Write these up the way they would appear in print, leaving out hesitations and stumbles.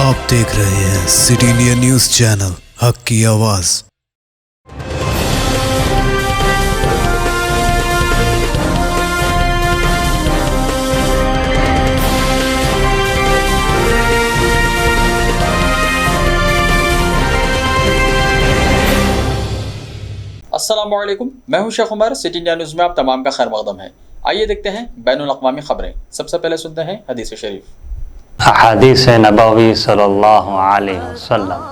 آپ دیکھ رہے ہیں سٹی انڈیا نیوز چینل، حق کی آواز۔ السلام علیکم، میں ہوں شیخ عمر۔ سٹی انڈیا نیوز میں آپ تمام کا خیر مقدم ہے۔ آئیے دیکھتے ہیں بین الاقوامی خبریں۔ سب سے پہلے سنتے ہیں حدیث شریف۔ احادیث نبوی صلی اللہ علیہ وسلم،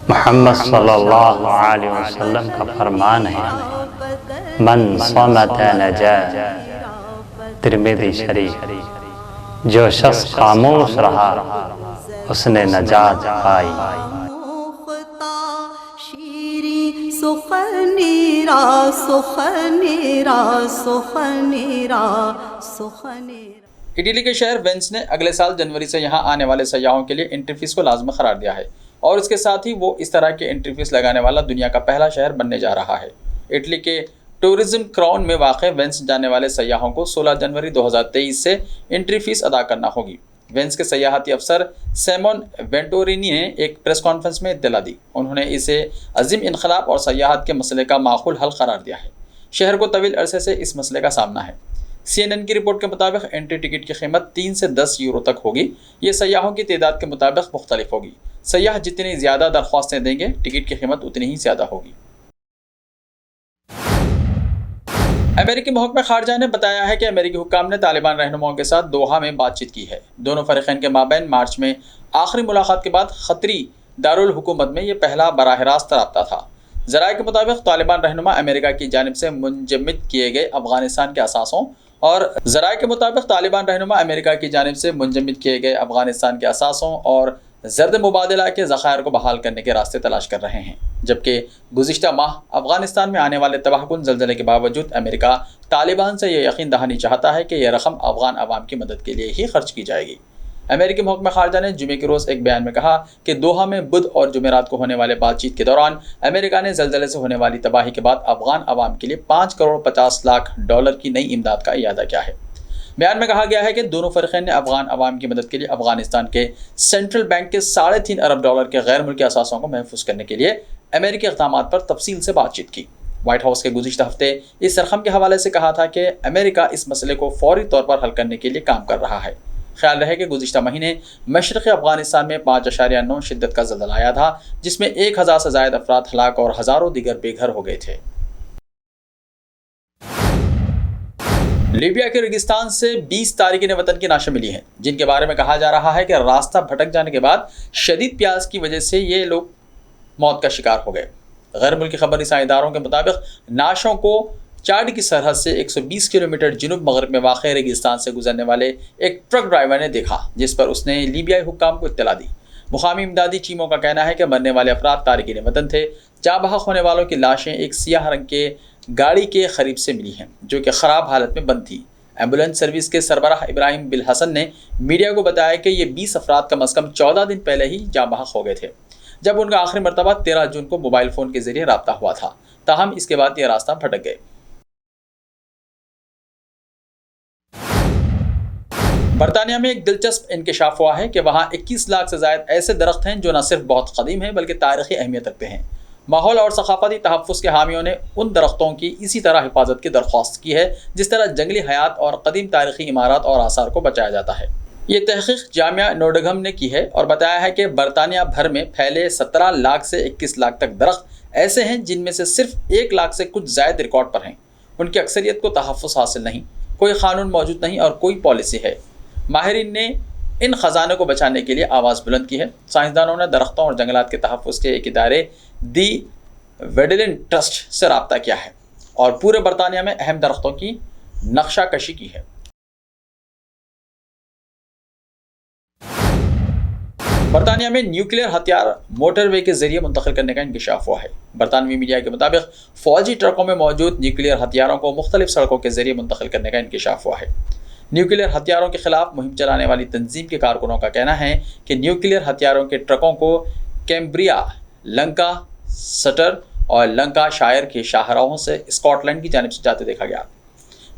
محمد صلی اللہ علیہ وسلم کا فرمان ہے، من صمت نجا، ترمذی شریف، جو شخص خاموش رہا اس نے نجات پائی۔ اٹلی کے شہر وینس نے اگلے سال جنوری سے یہاں آنے والے سیاحوں کے لیے انٹری فیس کو لازمی قرار دیا ہے، اور اس کے ساتھ ہی وہ اس طرح کے انٹری فیس لگانے والا دنیا کا پہلا شہر بننے جا رہا ہے۔ اٹلی کے ٹورزم کراؤن میں واقع وینس جانے والے سیاحوں کو 16 جنوری 2023 سے انٹری فیس ادا کرنا ہوگی۔ وینس کے سیاحتی افسر سیمون وینٹورینی نے ایک پریس کانفرنس میں اطلاع دی۔ انہوں نے اسے عظیم انقلاب اور سیاحت کے مسئلے کا معقول حل قرار دیا ہے۔ شہر کو طویل عرصے سے اس مسئلے کا سامنا ہے۔ CNN کی رپورٹ کے مطابق انٹری ٹکٹ کی قیمت 3 سے 10 یورو تک ہوگی۔ یہ سیاحوں کی تعداد کے مطابق مختلف ہوگی۔ سیاح جتنی زیادہ درخواستیں دیں گے، ٹکٹ کی قیمت اتنی ہی زیادہ ہوگی۔ امریکی محکمہ خارجہ نے بتایا ہے کہ امریکی حکام نے طالبان رہنماؤں کے ساتھ دوحہ میں بات چیت کی ہے۔ دونوں فریقین کے مابین مارچ میں آخری ملاقات کے بعد قطری دارالحکومت میں یہ پہلا براہ راست رابطہ تھا۔ ذرائع کے مطابق طالبان رہنما امریکہ کی جانب سے منجمد کیے گئے افغانستان کے اثاثوں اور زرد مبادلہ کے ذخائر کو بحال کرنے کے راستے تلاش کر رہے ہیں، جبکہ گزشتہ ماہ افغانستان میں آنے والے تباہ کن زلزلے کے باوجود امریکہ طالبان سے یہ یقین دہانی چاہتا ہے کہ یہ رقم افغان عوام کی مدد کے لیے ہی خرچ کی جائے گی۔ امریکی محکمہ خارجہ نے جمعے کے روز ایک بیان میں کہا کہ دوحہ میں بدھ اور جمعرات کو ہونے والے بات چیت کے دوران امریکہ نے زلزلے سے ہونے والی تباہی کے بعد افغان عوام کے لیے $5.50 کی نئی امداد کا اعادہ کیا ہے۔ بیان میں کہا گیا ہے کہ دونوں فریقین نے افغان عوام کی مدد کے لیے افغانستان کے سینٹرل بینک کے $3.5 ارب کے غیر ملکی اثاثوں کو محفوظ کرنے کے لیے امریکی اقدامات پر تفصیل سے بات چیت کی۔ وائٹ ہاؤس کے گزشتہ ہفتے اس رقم کے حوالے سے کہا تھا کہ امریکہ اس مسئلے کو فوری طور پر حل کرنے کے لیے کام کر رہا ہے۔ خیال رہے کہ گزشتہ مہینے مشرقی افغانستان میں 5.9 شدت کا زلزلہ آیا تھا، جس میں 1000 سے زائد افراد ہلاک اور ہزاروں دیگر بے گھر ہو گئے تھے۔ لیبیا کے ریگستان سے 20 تارکین وطن کی نعشیں ملی ہیں، جن کے بارے میں کہا جا رہا ہے کہ راستہ بھٹک جانے کے بعد شدید پیاس کی وجہ سے یہ لوگ موت کا شکار ہو گئے۔ غیر ملکی خبر رساں اداروں کے مطابق نعشوں کو چاڈ کی سرحد سے 120 کلومیٹر جنوب مغرب میں واقع ریگستان سے گزرنے والے ایک ٹرک ڈرائیور نے دیکھا، جس پر اس نے لیبیائی حکام کو اطلاع دی۔ مقامی امدادی ٹیموں کا کہنا ہے کہ مرنے والے افراد تارکین وطن تھے۔ جاں بحق ہونے والوں کی لاشیں ایک سیاہ رنگ کے گاڑی کے قریب سے ملی ہیں، جو کہ خراب حالت میں بند تھی۔ ایمبولینس سروس کے سربراہ ابراہیم بالحسن نے میڈیا کو بتایا کہ یہ 20 افراد کم از کم 14 دن پہلے ہی جاں بحق ہو گئے تھے، جب ان کا آخری مرتبہ 13 جون کو موبائل فون کے ذریعے رابطہ ہوا تھا، تاہم اس کے بعد یہ راستہ بھٹک گئے۔ برطانیہ میں ایک دلچسپ انکشاف ہوا ہے کہ وہاں 21 لاکھ سے زائد ایسے درخت ہیں جو نہ صرف بہت قدیم ہیں بلکہ تاریخی اہمیت رکھتے ہیں۔ ماحول اور ثقافتی تحفظ کے حامیوں نے ان درختوں کی اسی طرح حفاظت کی درخواست کی ہے جس طرح جنگلی حیات اور قدیم تاریخی عمارات اور آثار کو بچایا جاتا ہے۔ یہ تحقیق جامعہ نوٹنگھم نے کی ہے اور بتایا ہے کہ برطانیہ بھر میں پھیلے 17 لاکھ سے 21 لاکھ تک درخت ایسے ہیں جن میں سے صرف 1 لاکھ سے کچھ زائد ریکارڈ پر ہیں۔ ان کی اکثریت کو تحفظ حاصل نہیں، کوئی قانون موجود نہیں اور کوئی پالیسی ہے۔ ماہرین نے ان خزانے کو بچانے کے لیے آواز بلند کی ہے۔ سائنسدانوں نے درختوں اور جنگلات کے تحفظ کے ایک ادارے دی ویڈلین ٹرسٹ سے رابطہ کیا ہے اور پورے برطانیہ میں اہم درختوں کی نقشہ کشی کی ہے۔ برطانیہ میں نیوکلیئر ہتھیار موٹر وے کے ذریعے منتقل کرنے کا انکشاف ہوا ہے۔ برطانوی میڈیا کے مطابق فوجی ٹرکوں میں موجود نیوکلیئر ہتھیاروں کو مختلف سڑکوں کے ذریعے منتقل کرنے کا انکشاف ہوا ہے۔ نیوکلیئر ہتھیاروں کے خلاف مہم چلانے والی تنظیم کے کارکنوں کا کہنا ہے کہ نیوکلیئر ہتھیاروں کے ٹرکوں کو کیمبریا، لنکا سٹر اور لنکا شائر کے شاہراہوں سے اسکاٹ لینڈ کی جانب سے جاتے دیکھا گیا۔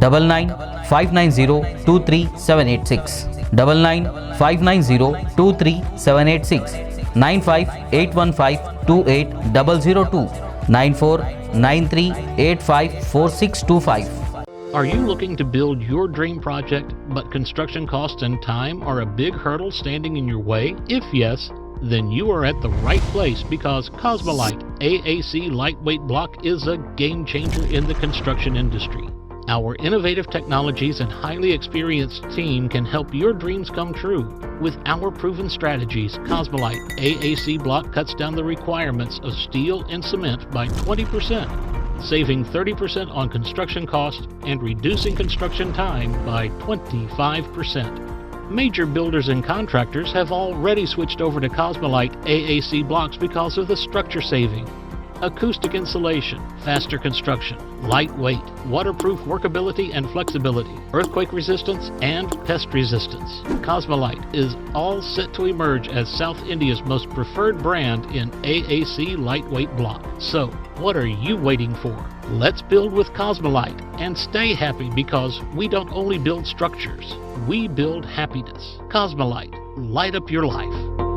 9959023786 9959023786 9581528002 9493854625. Are you looking to build your dream project, but construction costs and time are a big hurdle standing in your way? If yes, then you are at the right place, because Cosmolite AAC lightweight block is a game changer in the construction industry. Our innovative technologies and highly experienced team can help your dreams come true. With our proven strategies, Cosmolite AAC block cuts down the requirements of steel and cement by 20%, saving 30% on construction costs and reducing construction time by 25%. Major builders and contractors have already switched over to Cosmolite AAC blocks because of the structure saving. Acoustic insulation, faster construction, lightweight, waterproof workability and flexibility, earthquake resistance and pest resistance. Cosmolite is all set to emerge as South India's most preferred brand in AAC lightweight block. So, What are you waiting for? Let's build with Cosmolite and stay happy, because we don't only build structures, we build happiness. Cosmolite, light up your life.